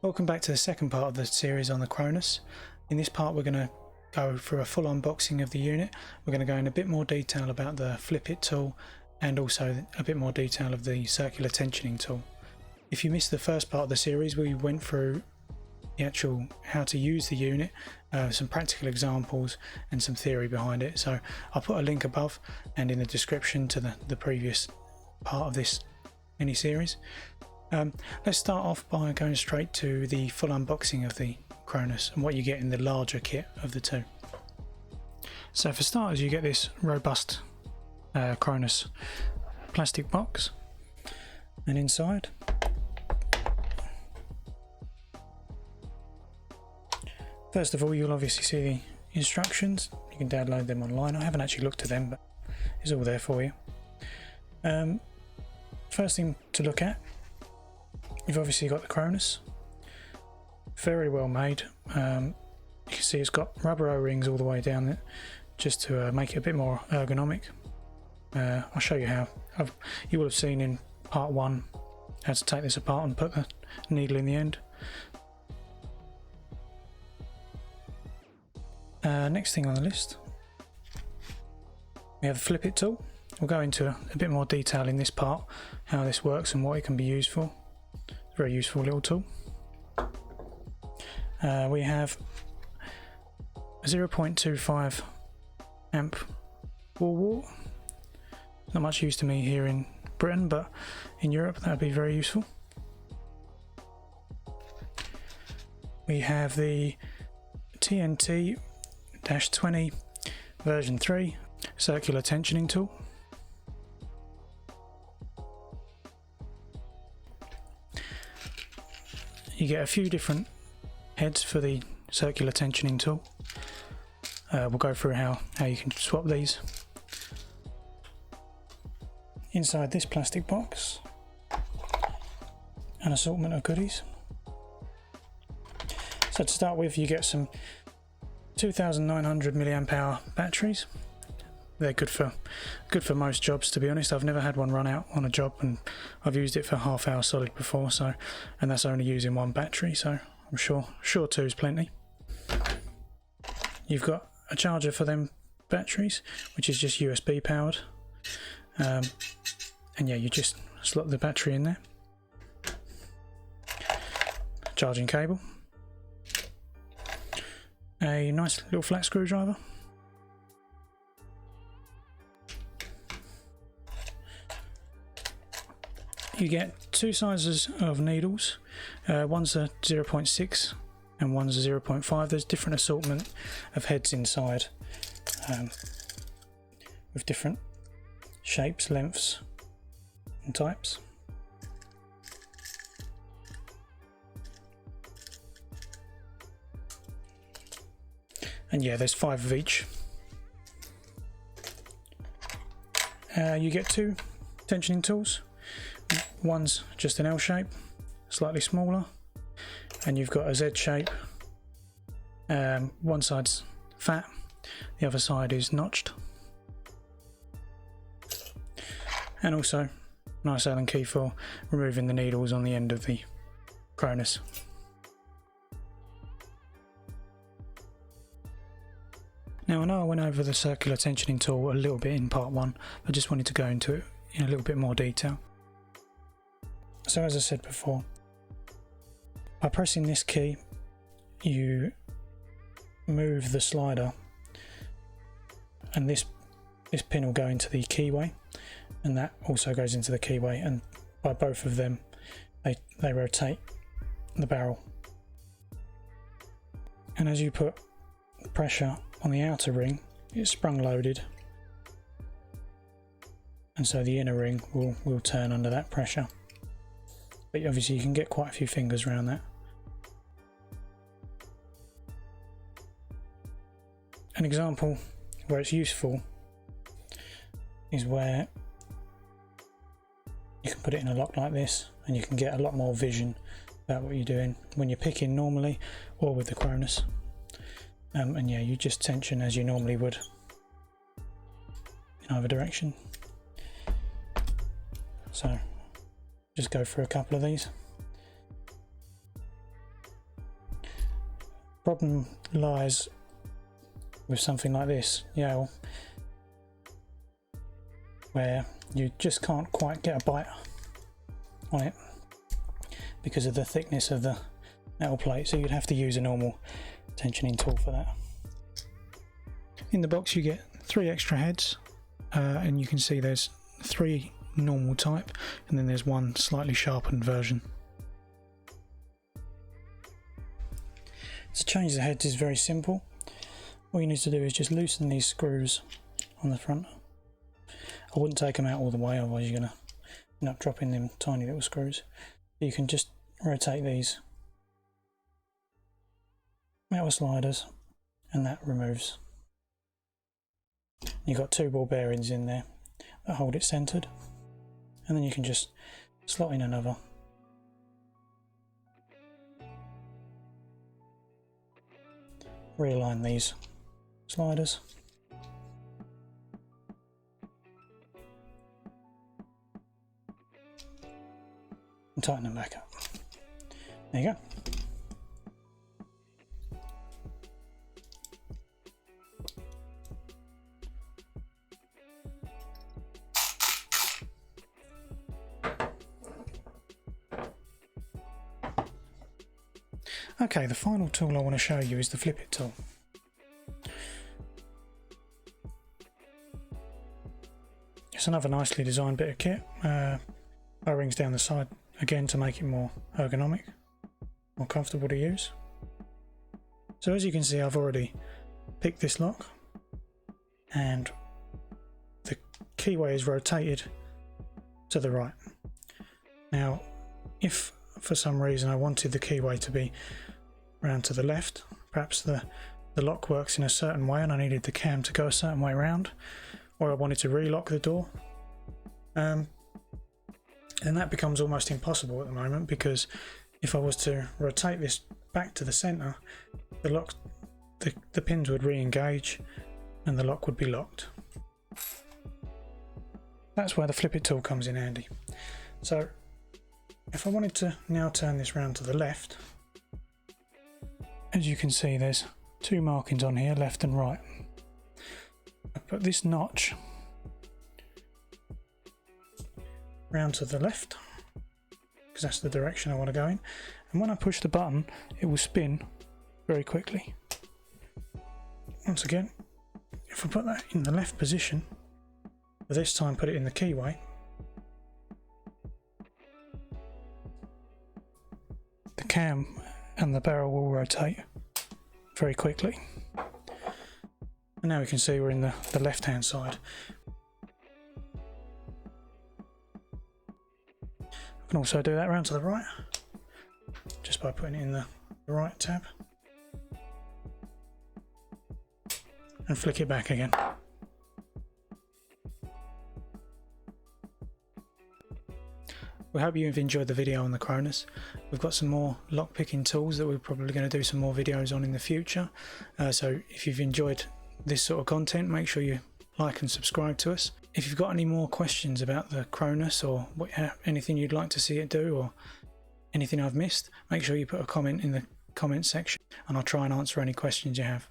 Welcome back to the second part of the series on the Kronos. In this part we're going to go through a full unboxing of the unit. We're going to go in a bit more detail about the flip it tool and also a bit more detail of the circular tensioning tool. If you missed the first part of the series, we went through the actual how to use the unit, some practical examples and some theory behind it. So I'll put a link above and in the description to the previous part of this mini series. Let's start off by going straight to the full unboxing of the Kronos and what you get in the larger kit of the two. So for starters, you get this robust Kronos plastic box, and inside first of all you'll obviously see the instructions. You can download them online. I haven't actually looked at them, but it's all there for you. First thing to look at, you've obviously got the Kronos, very well made. You can see it's got rubber O-rings all the way down it, just to make it a bit more ergonomic. I'll show you how. You will have seen in part 1 how to take this apart and put the needle in the end. Next thing on the list, we have the flip it tool. We'll go into a bit more detail in this part, how this works and what it can be used for. It's a very useful little tool. We have a 0.25 amp wall wart. Not much use to me here in Britain, but in Europe that would be very useful. We have the TNT-20 version 3 circular tensioning tool. You get a few different heads for the circular tensioning tool. We'll go through how you can swap these. Inside this plastic box, an assortment of goodies. So to start with, you get some 2,900 mAh batteries. They're good for most jobs, to be honest. I've never had one run out on a job, and I've used it for half hour solid before, and that's only using one battery, so I'm sure 2 is plenty. You've got a charger for them batteries, which is just USB powered, and yeah, you just slot the battery in there. Charging cable, a nice little flat screwdriver, you get 2 sizes of needles. One's a 0.6 and one's a 0.5. There's different assortment of heads inside, with different shapes, lengths and types. And yeah, there's 5 of each. You get 2 tensioning tools. One's just an L shape, slightly smaller, and you've got a Z shape. One side's fat, the other side is notched. And also nice Allen key for removing the needles on the end of the Kronos. Now I know I went over the circular tensioning tool a little bit in part 1, I just wanted to go into it in a little bit more detail. So as I said before, by pressing this key you move the slider, and this pin will go into the keyway, and that also goes into the keyway, and by both of them they rotate the barrel. And as you put pressure on the outer ring, it's sprung loaded, and so the inner ring will turn under that pressure. But obviously you can get quite a few fingers around that. An example where it's useful is where you can put it in a lock like this, and you can get a lot more vision about what you're doing when you're picking normally or with the Kronos. And yeah, you just tension as you normally would in either direction. So just go through a couple of these. problem lies with something like this Yale, where you just can't quite get a bite on it because of the thickness of the metal plate, so you'd have to use a normal tensioning tool for that. In the box you get 3 extra heads, and you can see there's 3 normal type, and then there's 1 slightly sharpened version. To change the heads is very simple. All you need to do is just loosen these screws on the front. I wouldn't take them out all the way, otherwise you're going to end up dropping them tiny little screws. You can just rotate these metal sliders and that removes. You've got 2 ball bearings in there that hold it centered, and then you can just slot in another. Realign these sliders. And tighten them back up. There you go. Okay, the final tool I want to show you is the Flip It tool. It's another nicely designed bit of kit. O-rings down the side again to make it more ergonomic, more comfortable to use. So as you can see, I've already picked this lock and the keyway is rotated to the right. Now if for some reason I wanted the keyway to be round to the left, perhaps the lock works in a certain way and I needed the cam to go a certain way round, or I wanted to relock the door, and that becomes almost impossible at the moment, because if I was to rotate this back to the center, the pins would re-engage and the lock would be locked. That's where the Flip It tool comes in handy. So if I wanted to now turn this round to the left, as you can see there's 2 markings on here, left and right. I put this notch round to the left because that's the direction I want to go in, and when I push the button it will spin very quickly. Once again, if I put that in the left position, but this time put it in the keyway, the cam and the barrel will rotate very quickly. And now we can see we're in the left hand side. I can also do that round to the right, just by putting it in the right tab and flick it back again. We hope you've enjoyed the video on the Kronos. We've got some more lock picking tools that we're probably going to do some more videos on in the future. So if you've enjoyed this sort of content, make sure you like and subscribe to us. If you've got any more questions about the Kronos, or anything you'd like to see it do, or anything I've missed, make sure you put a comment in the comment section and I'll try and answer any questions you have.